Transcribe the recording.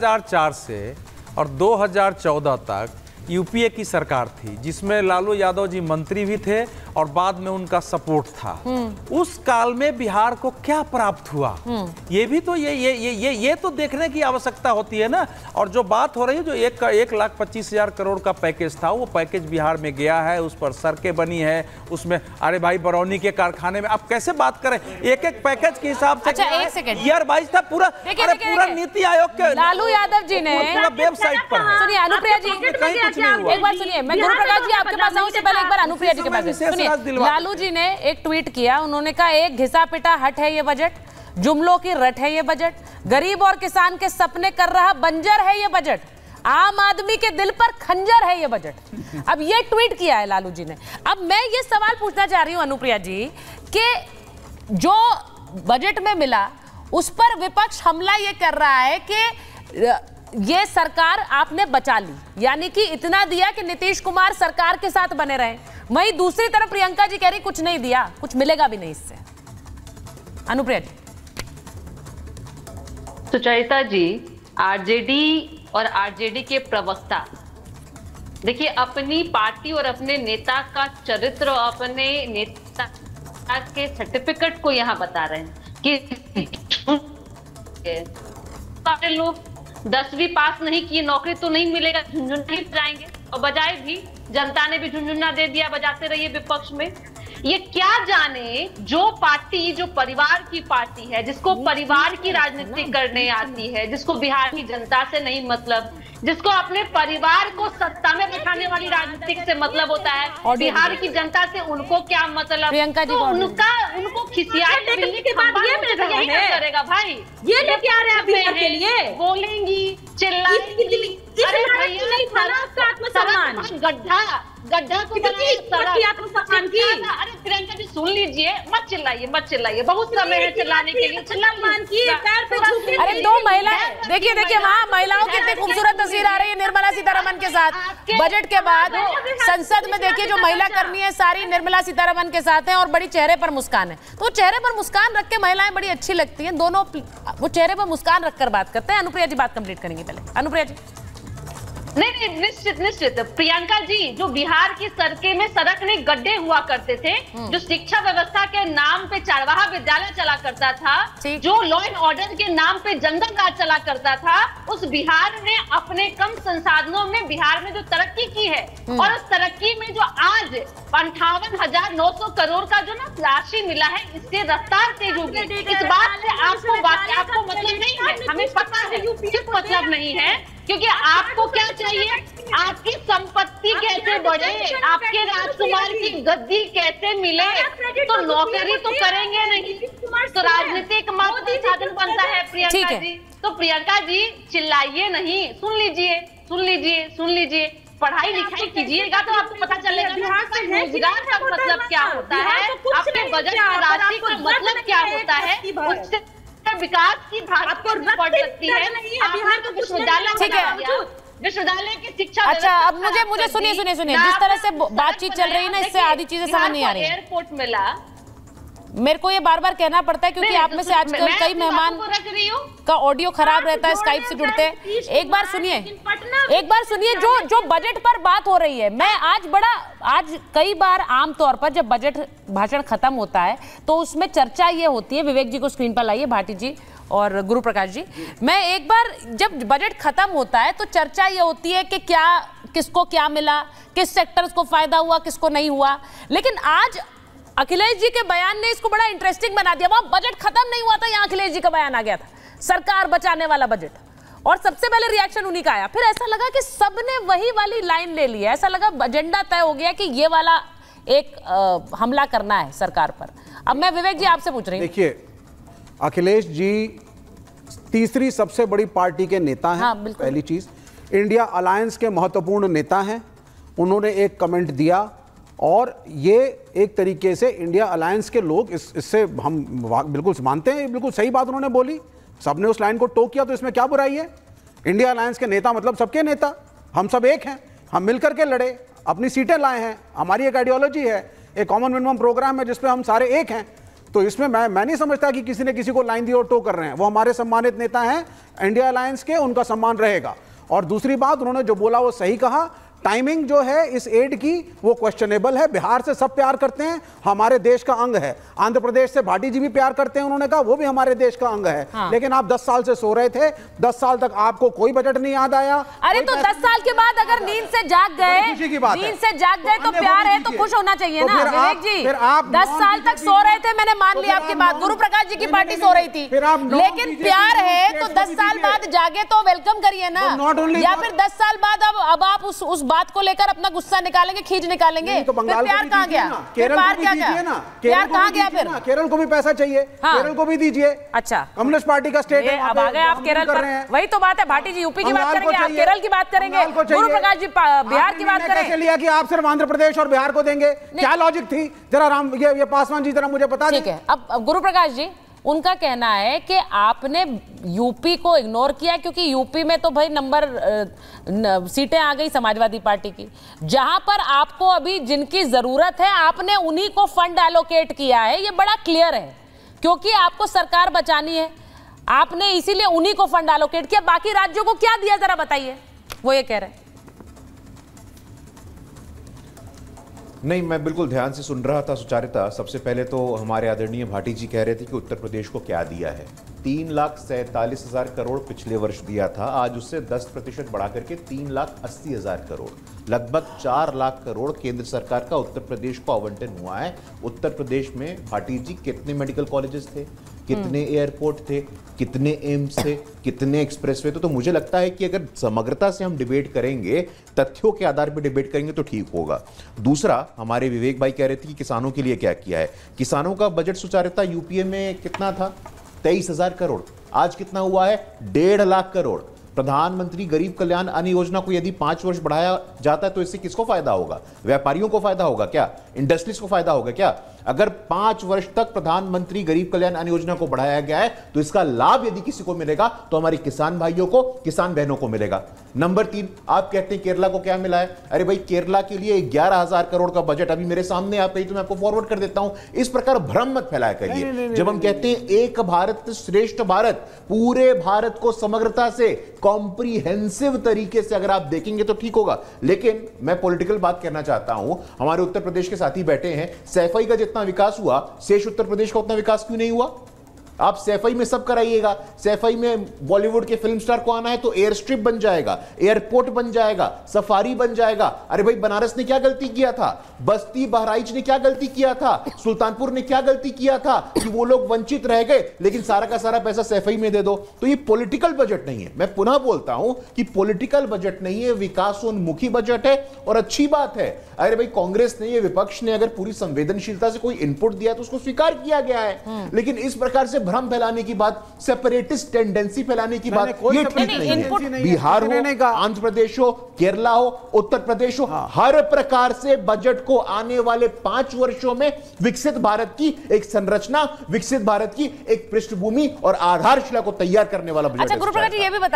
2004 से और 2014 तक यूपीए की सरकार थी जिसमें लालू यादव जी मंत्री भी थे और बाद में उनका सपोर्ट था। उस काल में बिहार को क्या प्राप्त हुआ, ये भी तो ये तो देखने की आवश्यकता होती है ना। और जो बात हो रही है, जो 1,25,000 करोड़ का पैकेज था, वो पैकेज बिहार में गया है, उस पर सड़कें बनी है, उसमें अरे भाई बरौनी के कारखाने में आप कैसे बात करें, एक एक पैकेज के हिसाब से। अच्छा, एक सेकंड, ईयर वाइज था पूरा, पूरा नीति आयोग के लालू यादव जी ने पूरा वेबसाइट पर है। सुनिए अनुप्रिया जी, कहीं कुछ नहीं हुआ। एक बार सुनिए, मैं गुरु प्रकाश जी आपके पास आऊं से पहले एक बार अनुप्रिया जी के पास सुनिए। लालू जी ने एक ट्वीट किया, उन्होंने कहा एक घिसा पिटा हट है ये बजट, जुमलों की रट है ये बजट, गरीब और किसान के सपने कर रहा बंजर है ये बजट, आम आदमी के दिल पर खंजर है ये बजट। अब ये ट्वीट किया है लालू जी ने। अब मैं ये सवाल पूछना चाह रही हूं अनुप्रिया जी कि जो बजट में मिला उस पर विपक्ष हमला ये कर रहा है कि ये सरकार आपने बचा ली, यानी कि इतना दिया कि नीतीश कुमार सरकार के साथ बने रहे। वहीं दूसरी तरफ प्रियंका जी कह रही कुछ नहीं दिया, कुछ मिलेगा भी नहीं इससे। अनुप्रिया जी। सुचरिता जी, आरजेडी और आरजेडी के प्रवक्ता देखिए अपनी पार्टी और अपने नेता का चरित्र और अपने नेता के सर्टिफिकेट को यहां बता रहे हैं कि सारे लोग 10वीं पास नहीं किए, नौकरी तो नहीं मिलेगा, झुंझुना ही बजाएंगे। और बजाए भी, जनता ने भी झुंझुना दे दिया, बजाते रहिए विपक्ष में। ये क्या जाने जो पार्टी, जो परिवार की पार्टी है, जिसको परिवार की राजनीति करने आती है, जिसको बिहार की जनता से नहीं मतलब, जिसको अपने परिवार को सत्ता में बिठाने वाली राजनीति से मतलब होता है, और बिहार की जनता से उनको क्या मतलब। प्रियंका जी, तो उनको खिसियाई करेगा भाई, ये लेके आ रहे हैं बिहार के लिए, बोलेंगी, चिल्लाएंगी, अरे भैया गड्ढा को अरे प्रियंका जी सुन लीजिए, मत चिल्लाइए, बहुत समय है चिल्लाने के लिए। अरे दो महिलाएं, देखिए वहाँ महिलाओं की इतनी खूबसूरत तस्वीर आ रही है निर्मला सीतारमण के साथ। बजट के बाद संसद में देखिए जो महिला कर्मी है सारी निर्मला सीतारमण के साथ हैं और बड़ी चेहरे पर मुस्कान है। तो चेहरे पर मुस्कान रख के महिलाएं बड़ी अच्छी लगती हैं, दोनों वो चेहरे पर मुस्कान रखकर बात करते हैं। अनुप्रिया जी बात कंप्लीट करेंगे पहले। अनुप्रिया जी। नहीं, निश्चित प्रियंका जी, जो बिहार की सड़कें में सड़क में गड्ढे हुआ करते थे, जो शिक्षा व्यवस्था के नाम पे चारवाहा विद्यालय चला करता था, जो लॉ एंड ऑर्डर के नाम पे जंगल राज चला करता था, उस बिहार ने अपने कम संसाधनों में बिहार में जो तरक्की की है, और उस तरक्की में जो आज 58,900 करोड़ का जो ना राशि मिला है, इससे रफ्तार तेज होगी। इस बात से आपको मतलब नहीं है, हमें पता है क्यों मतलब नहीं है, क्योंकि आपको क्या चाहिए, आपकी संपत्ति कैसे बढ़े, आपके राजकुमार की गद्दी कैसे मिले, तो नौकरी तो करेंगे नहीं, तो राजनीतिक मात्र साधन बनता है। प्रियंका जी, तो प्रियंका जी चिल्लाइए नहीं, सुन लीजिए, पढ़ाई लिखाई कीजिएगा तो आपको पता चलेगा रोजगार का मतलब क्या होता है, आपके बजट राशि का मतलब क्या होता है, उससे विकास की धारा पड़ सकती है। विश्वविद्यालय की शिक्षा। अच्छा, अब मुझे सुनिए, जिस तरह से बातचीत चल रही है ना, इससे आधी चीजें समझ नहीं आ रही। एयरपोर्ट मिला, मेरे को ये बार-बार कहना पड़ता है क्योंकि आप में से आजकल कई मेहमान का ऑडियो खराब रहता है, स्काइप से जुड़ते हैं। एक बार सुनिए जो बजट पर बात हो रही है। मैं आज कई बार आमतौर पर जब बजट भाषण खत्म होता है तो उसमें चर्चा ये होती है, विवेक जी को स्क्रीन पर लाइए, भाटी जी और गुरु प्रकाश जी। मैं एक बार जब बजट खत्म होता है तो चर्चा ये होती है कि किसको क्या मिला, किस सेक्टर्स को फायदा हुआ, किसको नहीं हुआ। लेकिन आज अखिलेश जी के बयान ने इसको बड़ा इंटरेस्टिंग बना दिया। वहां बजट खत्म नहीं हुआ था, यहाँ अखिलेश जी का बयान आ गया था, सरकार बचाने वाला बजट, और सबसे पहले रिएक्शन उन्हीं का आया। फिर ऐसा लगा कि सबने वही वाली लाइन ले ली है, ऐसा लगा एजेंडा तय हो गया कि ये वाला एक हमला करना है सरकार पर। अब मैं विवेक जी आपसे पूछ रही हूँ। देखिए, अखिलेश जी तीसरी सबसे बड़ी पार्टी के नेता हैं। हाँ, पहली चीज, इंडिया अलायंस के महत्वपूर्ण नेता हैं। उन्होंने एक कमेंट दिया और ये एक तरीके से इंडिया अलायंस के लोग इससे हम बिल्कुल मानते हैं, बिल्कुल सही बात उन्होंने बोली। सबने उस लाइन को टोक किया तो इसमें क्या बुराई है। इंडिया अलायंस के नेता मतलब सबके नेता, हम सब एक हैं, हम मिलकर के लड़े, अपनी सीटें लाए हैं, हमारी एक आइडियोलॉजी है, एक कॉमन मिनिमम प्रोग्राम है जिसपे हम सारे एक हैं। तो इसमें मैं नहीं समझता कि किसी ने किसी को लाइन दी और टो कर रहे हैं। वो हमारे सम्मानित नेता हैं इंडिया अलायंस के, उनका सम्मान रहेगा। और दूसरी बात, उन्होंने जो बोला वो सही कहा। टाइमिंग जो है इस एड की वो क्वेश्चनेबल है। बिहार से सब प्यार करते हैं, हमारे देश का अंग है। आंध्र प्रदेश से भाटी जी भी प्यार करते हैं, उन्होंने कहा वो भी हमारे देश का अंग है। हाँ। लेकिन आप 10 साल से सो रहे थे, 10 साल तक आपको कोई बजट नहीं याद आया। अरे तो 10 साल के बाद अगर नींद से जाग गए, नींद से जाग गए तो प्यार है तो खुश होना चाहिए ना विवेक जी। 10 साल तक सो रहे थे, मैंने मान लिया आपकी बात, गुरु प्रकाश जी की पार्टी सो रही थी, लेकिन प्यार है तो 10 साल बाद जागे तो वेलकम करिए ना। या फिर 10 साल बाद अब आप उस बात को लेकर अपना गुस्सा निकालेंगे, खींच निकालेंगे, तो प्यार कहाँ गया? केरल को भी दीजिए ना, प्यार कहाँ गया फिर? केरल को भी पैसा चाहिए, केरल को भी दीजिए। अच्छा, कम्युनिस्ट पार्टी का स्टेट है, अब आ गए आप केरल पर। वही तो बात है, भाटी जी यूपी की बात करेंगे, आप केरल की बात करेंगे, गुरु प्रकाश जी बिहार की बात करेंगे। लिया कि आप सिर्फ आंध्र प्रदेश और बिहार को देंगे, क्या लॉजिक थी? जरा ये पासवान जी जरा मुझे बता दें। ठीक है, अब गुरु प्रकाश जी, उनका कहना है कि आपने यूपी को इग्नोर किया क्योंकि यूपी में तो भाई सीटें आ गई समाजवादी पार्टी की, जहां पर आपको अभी जिनकी जरूरत है आपने उन्हीं को फंड एलोकेट किया है। ये बड़ा क्लियर है, क्योंकि आपको सरकार बचानी है, आपने इसीलिए उन्हीं को फंड एलोकेट किया। बाकी राज्यों को क्या दिया जरा बताइए, वो ये कह रहे हैं। नहीं, मैं बिल्कुल ध्यान से सुन रहा था सुचारिता। सबसे पहले तो हमारे आदरणीय भाटी जी कह रहे थे कि उत्तर प्रदेश को क्या दिया है। 3,47,000 करोड़ पिछले वर्ष दिया था, आज उससे 10% बढ़ा करके 3,80,000 करोड़, लगभग 4 लाख करोड़ केंद्र सरकार का उत्तर प्रदेश को आवंटन हुआ है। उत्तर प्रदेश में भाटी जी कितने मेडिकल कॉलेजेस थे, कितने एयरपोर्ट थे, कितने एम्स थे, कितने एक्सप्रेसवे थे? तो मुझे लगता है कि अगर समग्रता से हम डिबेट करेंगे, तथ्यों के आधार पर डिबेट करेंगे तो ठीक होगा। दूसरा, हमारे विवेक भाई कह रहे थे कि किसानों के लिए क्या किया है। किसानों का बजट सुचारिता यूपीए में कितना था? 23,000 करोड़। आज कितना हुआ है? 1.5 लाख करोड़। प्रधानमंत्री गरीब कल्याण अन्न योजना को यदि 5 वर्ष बढ़ाया जाता है तो इससे किसको फायदा होगा? व्यापारियों को फायदा होगा क्या? इंडस्ट्रीज को फायदा होगा क्या? अगर 5 वर्ष तक प्रधानमंत्री गरीब कल्याण अन्न योजना को बढ़ाया गया है तो इसका लाभ यदि किसी को मिलेगा तो हमारे किसान भाइयों को, किसान बहनों को मिलेगा। नंबर 3, आप कहते हैं केरला को क्या मिला है? अरे भाई, केरला के लिए 11,000 करोड़ का बजट अभी मेरे सामने आप कही तो मैं आपको फॉरवर्ड कर देता हूं। इस प्रकार भ्रम मत फैलाया करिए। जब हम कहते हैं एक भारत श्रेष्ठ भारत, पूरे भारत को समग्रता से कॉम्प्रिहेंसिव तरीके से अगर आप देखेंगे तो ठीक होगा। लेकिन मैं पॉलिटिकल बात करना चाहता हूं। हमारे उत्तर प्रदेश के साथी बैठे हैं, सैफई का जितना विकास हुआ शेष उत्तर प्रदेश का उतना विकास क्यों नहीं हुआ? आप सैफई में सब कराइएगा। सैफई में बॉलीवुड के फिल्म स्टार को आना है तो एयर स्ट्रिप बन जाएगा, एयरपोर्ट बन जाएगा, सफारी बन जाएगा। अरे भाई, बनारस ने क्या गलती किया था? बस्ती बहराइच ने क्या गलती किया था? सुल्तानपुर ने क्या गलती किया था कि वो लोग वंचित रह गए, लेकिन सारा का सारा पैसा सैफई में दे दो? तो ये पॉलिटिकल बजट नहीं है। मैं पुनः बोलता हूं कि पॉलिटिकल बजट नहीं है, विकासोन्मुखी बजट है। और अच्छी बात है, अरे भाई, कांग्रेस ने, ये विपक्ष ने अगर पूरी संवेदनशीलता से कोई इनपुट दिया तो उसको स्वीकार किया गया है। लेकिन इस प्रकार से भ्रम फैलाने की बात, सेपरेटिस्ट टेंडेंसी फैलाने की बात, ये ठीक नहीं है। बिहार हो, आंध्र प्रदेश हो, केरला हो, उत्तर प्रदेश हो, हर प्रकार से बजट को आने वाले 5 वर्षों में विकसित भारत की एक संरचना, विकसित भारत की एक पृष्ठभूमि और आधारशिला को तैयार करने वाला बजट है। अच्छा, गुरु प्रकाश जी ये भी